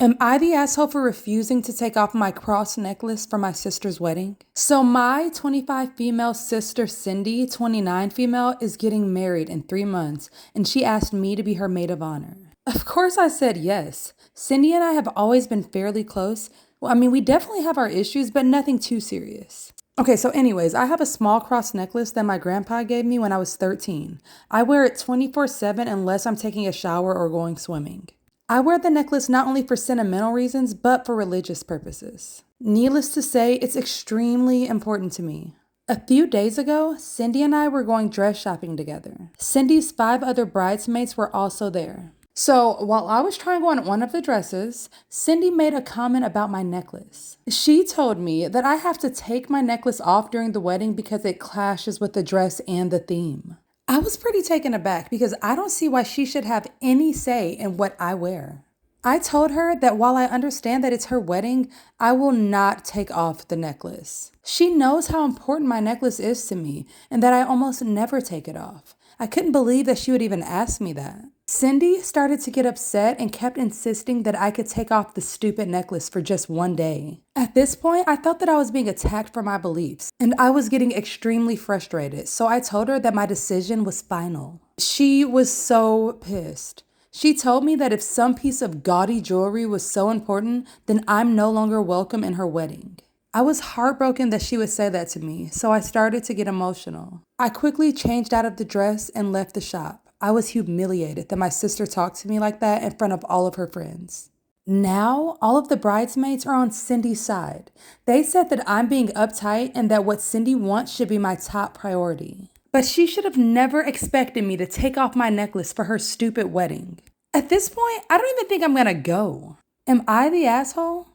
Am I the asshole for refusing to take off my cross necklace for my sister's wedding? So my 25 female sister Cindy, 29 female, is getting married in 3 months, and she asked me to be her maid of honor. Of course I said yes. Cindy and I have always been fairly close. Well, I mean, we definitely have our issues, but nothing too serious. Okay, so anyways, I have a small cross necklace that my grandpa gave me when I was 13. I wear it 24/7 unless I'm taking a shower or going swimming. I wear the necklace not only for sentimental reasons, but for religious purposes. Needless to say, it's extremely important to me. A few days ago, Cindy and I were going dress shopping together. Cindy's 5 other bridesmaids were also there. So while I was trying on one of the dresses, Cindy made a comment about my necklace. She told me that I have to take my necklace off during the wedding because it clashes with the dress and the theme. I was pretty taken aback because I don't see why she should have any say in what I wear. I told her that while I understand that it's her wedding, I will not take off the necklace. She knows how important my necklace is to me and that I almost never take it off. I couldn't believe that she would even ask me that. Cindy started to get upset and kept insisting that I could take off the stupid necklace for just one day. At this point, I felt that I was being attacked for my beliefs, and I was getting extremely frustrated, so I told her that my decision was final. She was so pissed. She told me that if some piece of gaudy jewelry was so important, then I'm no longer welcome in her wedding. I was heartbroken that she would say that to me, so I started to get emotional. I quickly changed out of the dress and left the shop. I was humiliated that my sister talked to me like that in front of all of her friends. Now, all of the bridesmaids are on Cindy's side. They said that I'm being uptight and that what Cindy wants should be my top priority. But she should have never expected me to take off my necklace for her stupid wedding. At this point, I don't even think I'm gonna go. Am I the asshole?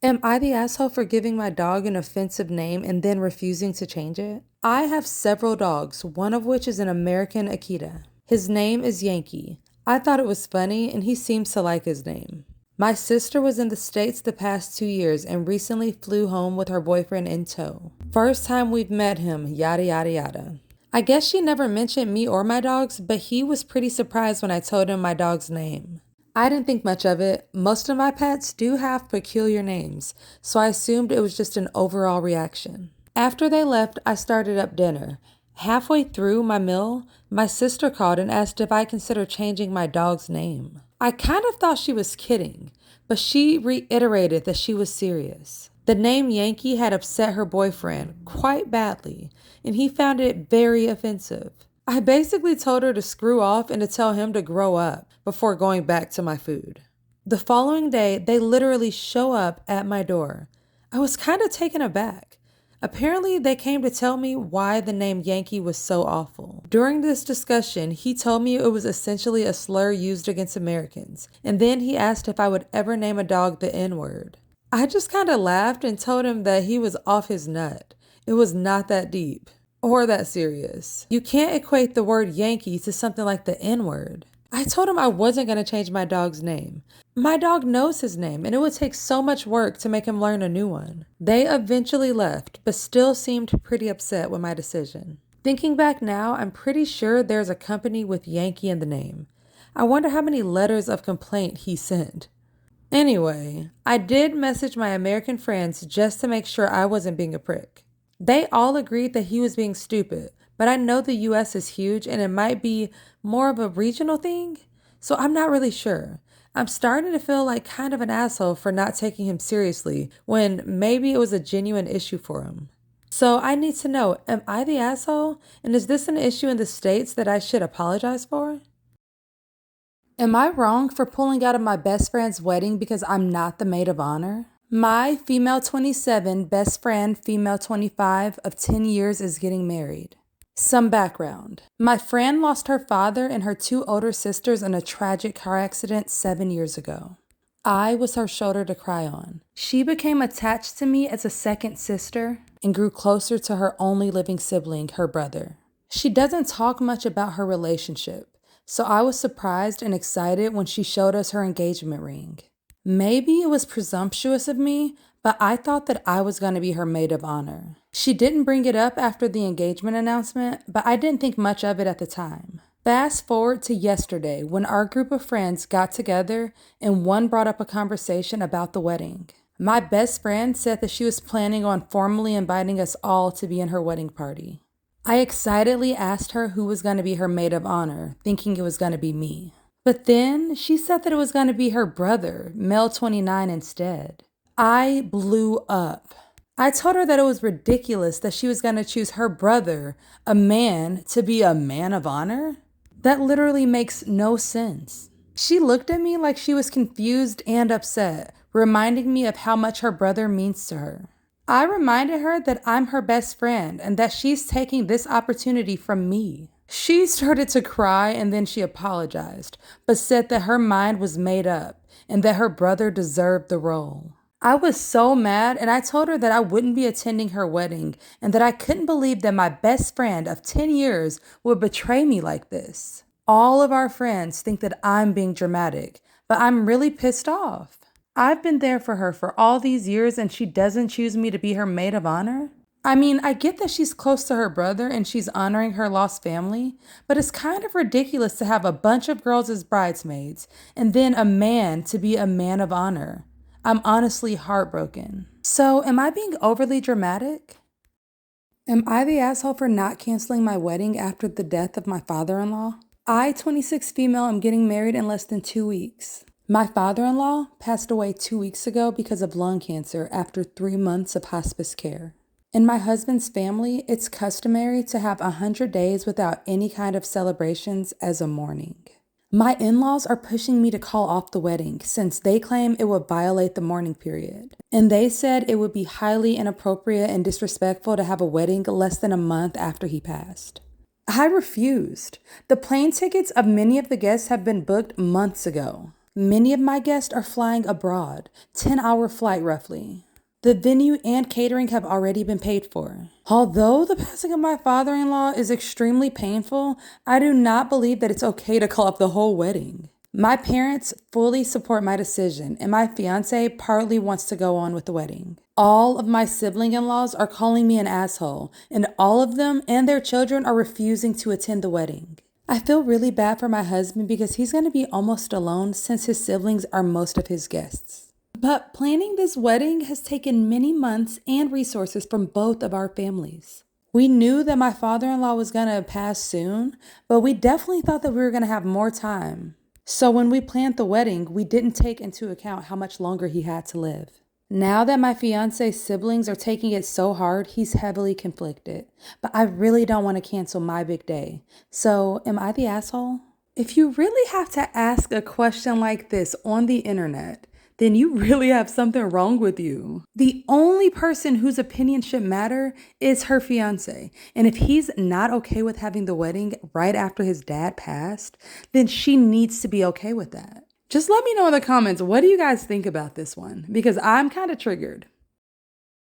Am I the asshole for giving my dog an offensive name and then refusing to change it? I have several dogs, one of which is an American AITA. His name is Yankee. I thought it was funny and he seems to like his name. My sister was in the States the past 2 years and recently flew home with her boyfriend in tow. First time we've met him, yada yada yada. I guess she never mentioned me or my dogs, but he was pretty surprised when I told him my dog's name. I didn't think much of it. Most of my pets do have peculiar names, so I assumed it was just an overall reaction. After they left, I started up dinner. Halfway through my meal, my sister called and asked if I considered changing my dog's name. I kind of thought she was kidding, but she reiterated that she was serious. The name Yankee had upset her boyfriend quite badly, and he found it very offensive. I basically told her to screw off and to tell him to grow up before going back to my food. The following day, they literally show up at my door. I was kind of taken aback. Apparently, they came to tell me why the name Yankee was so awful. During this discussion, he told me it was essentially a slur used against Americans, and then he asked if I would ever name a dog the N-word. I just kind of laughed and told him that he was off his nut. It was not that deep. Or that serious. You can't equate the word Yankee to something like the N-word. I told him I wasn't going to change my dog's name. My dog knows his name, and it would take so much work to make him learn a new one. They eventually left, but still seemed pretty upset with my decision. Thinking back now, I'm pretty sure there's a company with Yankee in the name. I wonder how many letters of complaint he sent. Anyway, I did message my American friends just to make sure I wasn't being a prick. They all agreed that he was being stupid, but I know the US is huge and it might be more of a regional thing, so I'm not really sure. I'm starting to feel like kind of an asshole for not taking him seriously when maybe it was a genuine issue for him. So I need to know, am I the asshole? And is this an issue in the States that I should apologize for? Am I wrong for pulling out of my best friend's wedding because I'm not the maid of honor? My female 27 best friend, female 25 of 10 years is getting married. Some background. My friend lost her father and her 2 older sisters in a tragic car accident 7 years ago. I was her shoulder to cry on. She became attached to me as a second sister and grew closer to her only living sibling, her brother. She doesn't talk much about her relationship, so I was surprised and excited when she showed us her engagement ring. Maybe it was presumptuous of me, but I thought that I was going to be her maid of honor. She didn't bring it up after the engagement announcement, but I didn't think much of it at the time. Fast forward to yesterday when our group of friends got together and one brought up a conversation about the wedding. My best friend said that she was planning on formally inviting us all to be in her wedding party. I excitedly asked her who was going to be her maid of honor, thinking it was going to be me. But then she said that it was going to be her brother, male 29, instead. I blew up. I told her that it was ridiculous that she was going to choose her brother, a man, to be a man of honor. That literally makes no sense. She looked at me like she was confused and upset, reminding me of how much her brother means to her. I reminded her that I'm her best friend and that she's taking this opportunity from me. She started to cry and then she apologized, but said that her mind was made up and that her brother deserved the role. I was so mad and I told her that I wouldn't be attending her wedding and that I couldn't believe that my best friend of 10 years would betray me like this. All of our friends think that I'm being dramatic, but I'm really pissed off. I've been there for her for all these years and she doesn't choose me to be her maid of honor? I mean, I get that she's close to her brother and she's honoring her lost family, but it's kind of ridiculous to have a bunch of girls as bridesmaids and then a man to be a man of honor. I'm honestly heartbroken. So, am I being overly dramatic? Am I the asshole for not canceling my wedding after the death of my father-in-law? I, 26 female, am getting married in less than 2 weeks. My father-in-law passed away 2 weeks ago because of lung cancer after 3 months of hospice care. In my husband's family, it's customary to have 100 days without any kind of celebrations as a mourning. My in-laws are pushing me to call off the wedding since they claim it would violate the mourning period. And they said it would be highly inappropriate and disrespectful to have a wedding less than a month after he passed. I refused. The plane tickets of many of the guests have been booked months ago. Many of my guests are flying abroad, 10-hour flight roughly. The venue and catering have already been paid for. Although the passing of my father-in-law is extremely painful, I do not believe that it's okay to call up the whole wedding. My parents fully support my decision, and my fiance partly wants to go on with the wedding. All of my sibling-in-laws are calling me an asshole, and all of them and their children are refusing to attend the wedding. I feel really bad for my husband because he's going to be almost alone since his siblings are most of his guests. But planning this wedding has taken many months and resources from both of our families. We knew that my father-in-law was going to pass soon, but we definitely thought that we were going to have more time. So when we planned the wedding, we didn't take into account how much longer he had to live. Now that my fiance's siblings are taking it so hard, he's heavily conflicted. But I really don't want to cancel my big day. So am I the asshole? If you really have to ask a question like this on the internet, then you really have something wrong with you. The only person whose opinion should matter is her fiance. And if he's not okay with having the wedding right after his dad passed, then she needs to be okay with that. Just let me know in the comments, what do you guys think about this one? Because I'm kind of triggered.